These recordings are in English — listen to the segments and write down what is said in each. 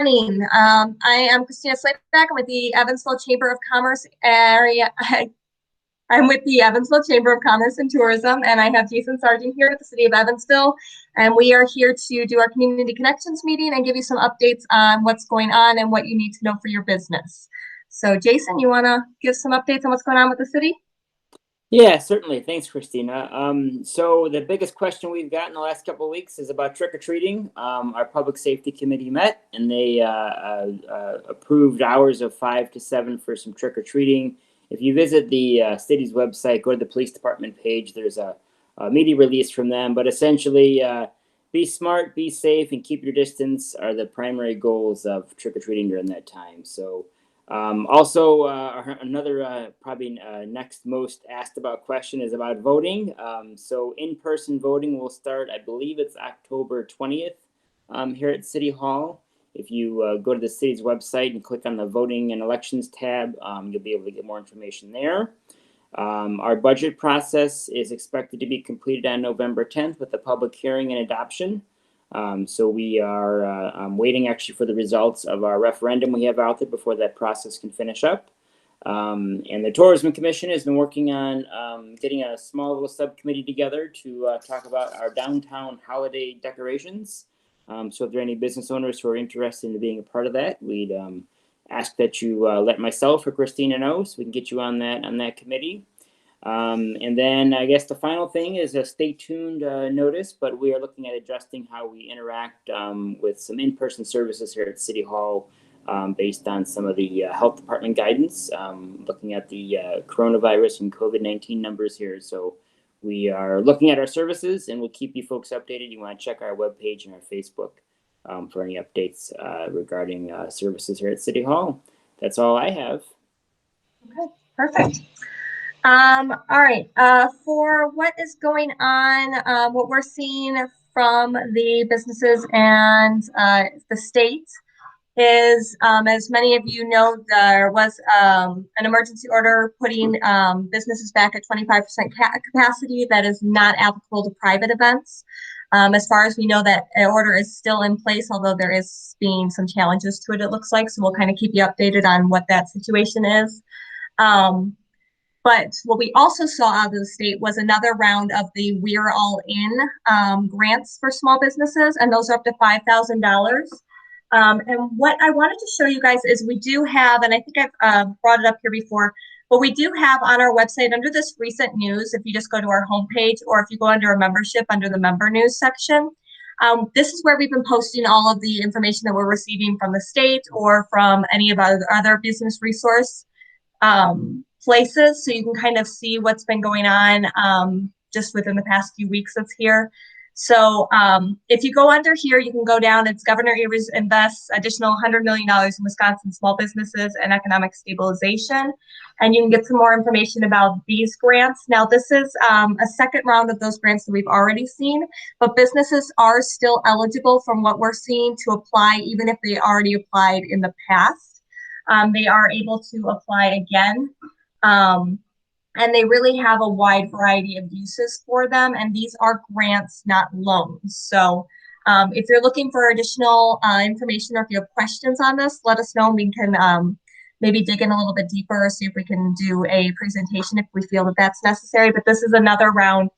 morning. I am Christina Slaback. I'm with the Evansville Chamber of Commerce area. I'm with the Evansville Chamber of Commerce and Tourism, and I have Jason Sargent here with the City of Evansville. And we are here to do our Community Connections meeting and give you some updates on what's going on and what you need to know for your business. So Jason, you want to give some updates on what's going on with the city? Yeah, certainly. Thanks, Christina. So the biggest question we've got in the last couple of weeks is about trick-or-treating. Our Public Safety Committee met, and they approved hours of 5 to 7 for some trick-or-treating. If you visit the city's website, go to the police department page, there's a media release from them. But essentially, be smart, be safe, and keep your distance are the primary goals of trick-or-treating during that time. So also, another probably next most asked about question is about voting. So in-person voting will start, I believe it's October 20th here at City Hall. If you go to the city's website and click on the voting and elections tab, you'll be able to get more information there. Our budget process is expected to be completed on November 10th with a public hearing and adoption. So we are waiting actually for the results of our referendum we have out there before that process can finish up. And the Tourism Commission has been working on getting a small little subcommittee together to talk about our downtown holiday decorations. So if there are any business owners who are interested in being a part of that, we'd ask that you let myself or Christina know so we can get you on that committee. And then I guess the final thing is a stay tuned notice, but we are looking at adjusting how we interact with some in-person services here at City Hall based on some of the health department guidance, looking at the coronavirus and COVID-19 numbers here. So we are looking at our services and we'll keep you folks updated. You want to check our webpage and our Facebook for any updates regarding services here at City Hall. That's all I have. Okay, perfect. All right, for what is going on, what we're seeing from the businesses and the state is, as many of you know, there was an emergency order putting businesses back at 25% capacity. That is not applicable to private events. As far as we know, that order is still in place, although there is being some challenges to it, it looks like. So we'll kind of keep you updated on what that situation is. But what we also saw out of the state was another round of the We're All In grants for small businesses, and those are up to $5,000. And what I wanted to show you guys is we do have, and I think I've brought it up here before, but we do have on our website under this recent news, if you just go to our homepage or if you go under a membership under the member news section, this is where we've been posting all of the information that we're receiving from the state or from any of our other business resource places. So you can kind of see what's been going on just within the past few weeks that's here. So if you go under here, you can go down. It's Governor Evers invests additional $100 million in Wisconsin small businesses and economic stabilization. And you can get some more information about these grants. Now, this is a second round of those grants that we've already seen, but businesses are still eligible from what we're seeing to apply, even if they already applied in the past. They are able to apply again. And they really have a wide variety of uses for them. And these are grants, not loans. So if you're looking for additional information or if you have questions on this, let us know. We can maybe dig in a little bit deeper, see if we can do a presentation if we feel that that's necessary. But this is another round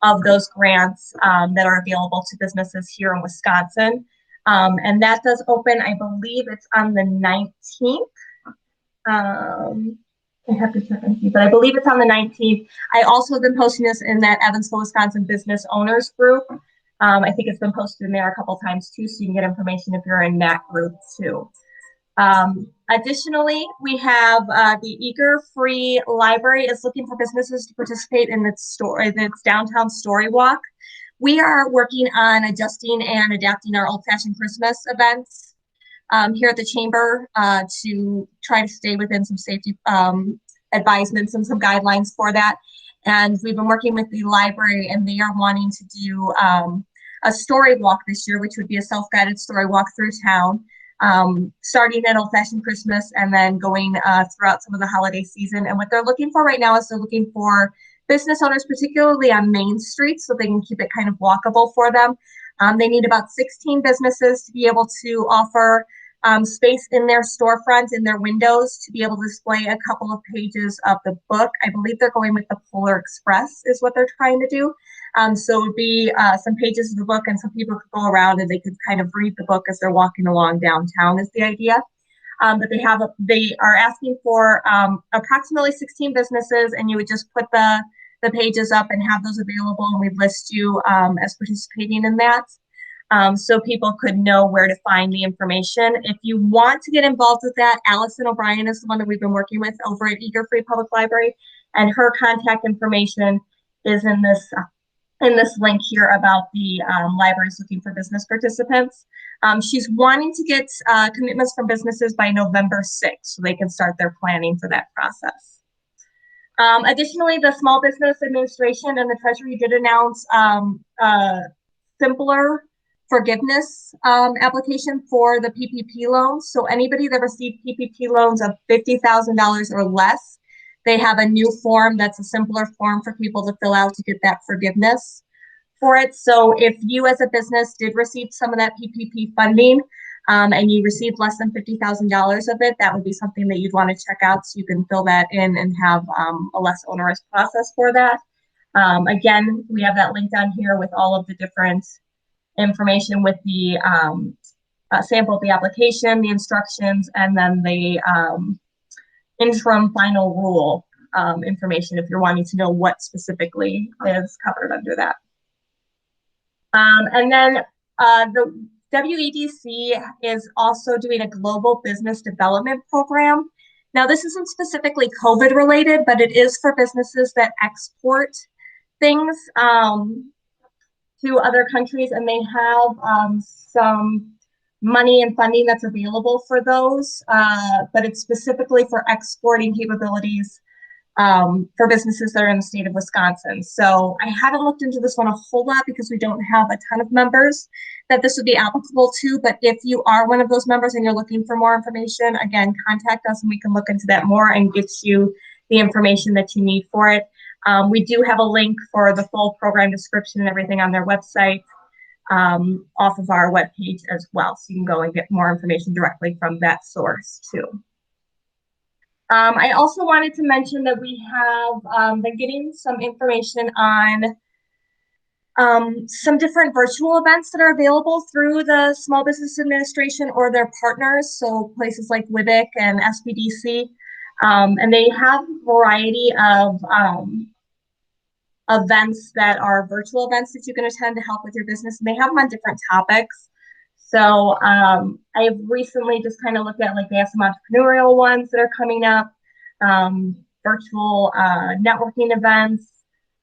of those grants that are available to businesses here in Wisconsin. And that does open, I believe it's on the 19th. I have to check and see, but I believe it's on the 19th. I also have been posting this in that Evansville, Wisconsin business owners group. I think it's been posted in there a couple times too, so you can get information if you're in that group too. Additionally, we have the Eager Free Library is looking for businesses to participate in its downtown story walk. We are working on adjusting and adapting our old-fashioned Christmas events here at the chamber to try to stay within some safety advisements and some guidelines for that. And we've been working with the library, and they are wanting to do a story walk this year, which would be a self-guided story walk through town, starting at Old Fashioned Christmas and then going throughout some of the holiday season. And what they're looking for right now is they're looking for business owners, particularly on Main Street, so they can keep it kind of walkable for them. They need about 16 businesses to be able to offer space in their storefront, in their windows, to be able to display a couple of pages of the book. I believe they're going with the Polar Express is what they're trying to do. So it would be some pages of the book, and some people could go around and they could kind of read the book as they're walking along downtown is the idea. But they are asking for approximately 16 businesses, and you would just put the pages up and have those available, and we'd list you as participating in that. So people could know where to find the information. If you want to get involved with that, Allison O'Brien is the one that we've been working with over at Eager Free Public Library, and her contact information is in this link here about the libraries looking for business participants. She's wanting to get commitments from businesses by November 6th so they can start their planning for that process. Additionally, the Small Business Administration and the Treasury did announce simpler forgiveness application for the PPP loans. So anybody that received PPP loans of $50,000 or less, they have a new form that's a simpler form for people to fill out to get that forgiveness for it. So if you as a business did receive some of that PPP funding and you received less than $50,000 of it, that would be something that you'd want to check out so you can fill that in and have a less onerous process for that. Again, we have that link down here with all of the different information with the sample of the application, the instructions, and then the interim final rule information if you're wanting to know what specifically is covered under that. And then the WEDC is also doing a global business development program. Now, this isn't specifically COVID related, but it is for businesses that export things to other countries, and they have some money and funding that's available for those, but it's specifically for exporting capabilities for businesses that are in the state of Wisconsin. So I haven't looked into this one a whole lot because we don't have a ton of members that this would be applicable to, but if you are one of those members and you're looking for more information, again, contact us and we can look into that more and get you the information that you need for it. We do have a link for the full program description and everything on their website off of our webpage as well. So you can go and get more information directly from that source too. I also wanted to mention that we have been getting some information on some different virtual events that are available through the Small Business Administration or their partners, so places like WIBIC and SBDC. And they have a variety of events that are virtual events that you can attend to help with your business, and they have them on different topics. So I've recently just kind of looked at, like, they have some entrepreneurial ones that are coming up, virtual networking events,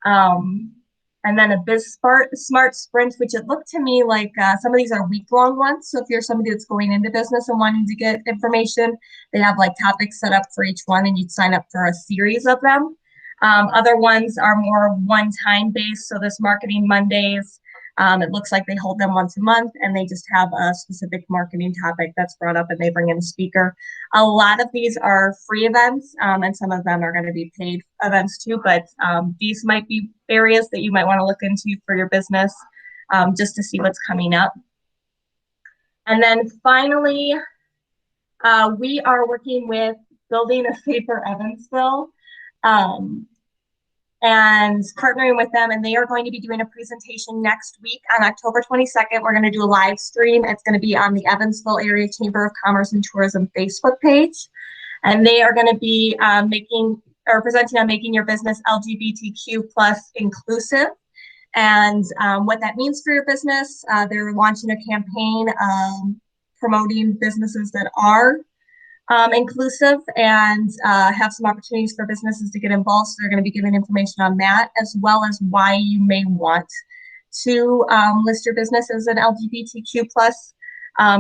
and then a Smart Sprint, which it looked to me like some of these are week-long ones. So if you're somebody that's going into business and wanting to get information, they have like topics set up for each one, and you'd sign up for a series of them. Other ones are more one-time based. So this Marketing Mondays, it looks like they hold them once a month, and they just have a specific marketing topic that's brought up, and they bring in a speaker. A lot of these are free events, and some of them are going to be paid events too, but these might be areas that you might want to look into for your business just to see what's coming up. And then finally, we are working with Building a Safer Evansville. And partnering with them, and they are going to be doing a presentation next week on October 22nd. We're going to do a live stream. It's going to be on the Evansville Area Chamber of Commerce and Tourism Facebook page, and they are going to be presenting on making your business LGBTQ plus inclusive, and what that means for your business. They're launching a campaign promoting businesses that are inclusive and have some opportunities for businesses to get involved. So they're going to be giving information on that, as well as why you may want to list your business as an LGBTQ plus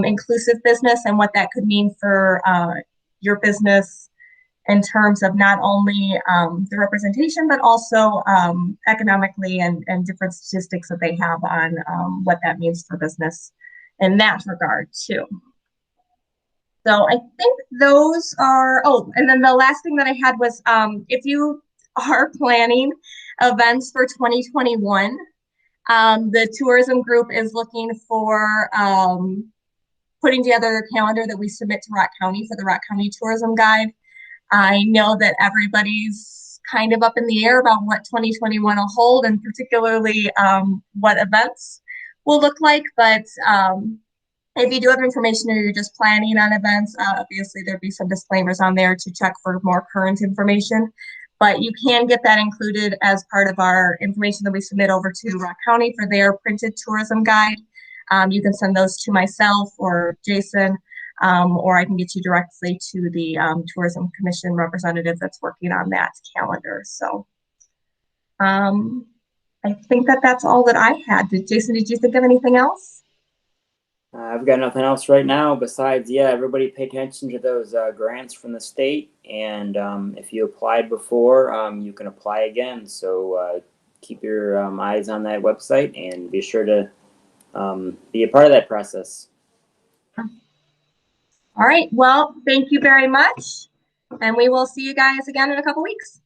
inclusive business, and what that could mean for your business in terms of not only the representation, but also economically and different statistics that they have on what that means for business in that regard too. So I think those are, and then the last thing that I had was if you are planning events for 2021, the tourism group is looking for putting together the calendar that we submit to Rock County for the Rock County Tourism Guide. I know that everybody's kind of up in the air about what 2021 will hold, and particularly what events will look like. But if you do have information or you're just planning on events, obviously there'd be some disclaimers on there to check for more current information. But you can get that included as part of our information that we submit over to Rock County for their printed tourism guide. You can send those to myself or Jason, or I can get you directly to the Tourism Commission representative that's working on that calendar. So I think that that's all that I had. Jason, did you think of anything else? I've got nothing else right now besides, yeah, everybody pay attention to those grants from the state. And if you applied before, you can apply again. So keep your eyes on that website and be sure to be a part of that process. All right. Well, thank you very much. And we will see you guys again in a couple weeks.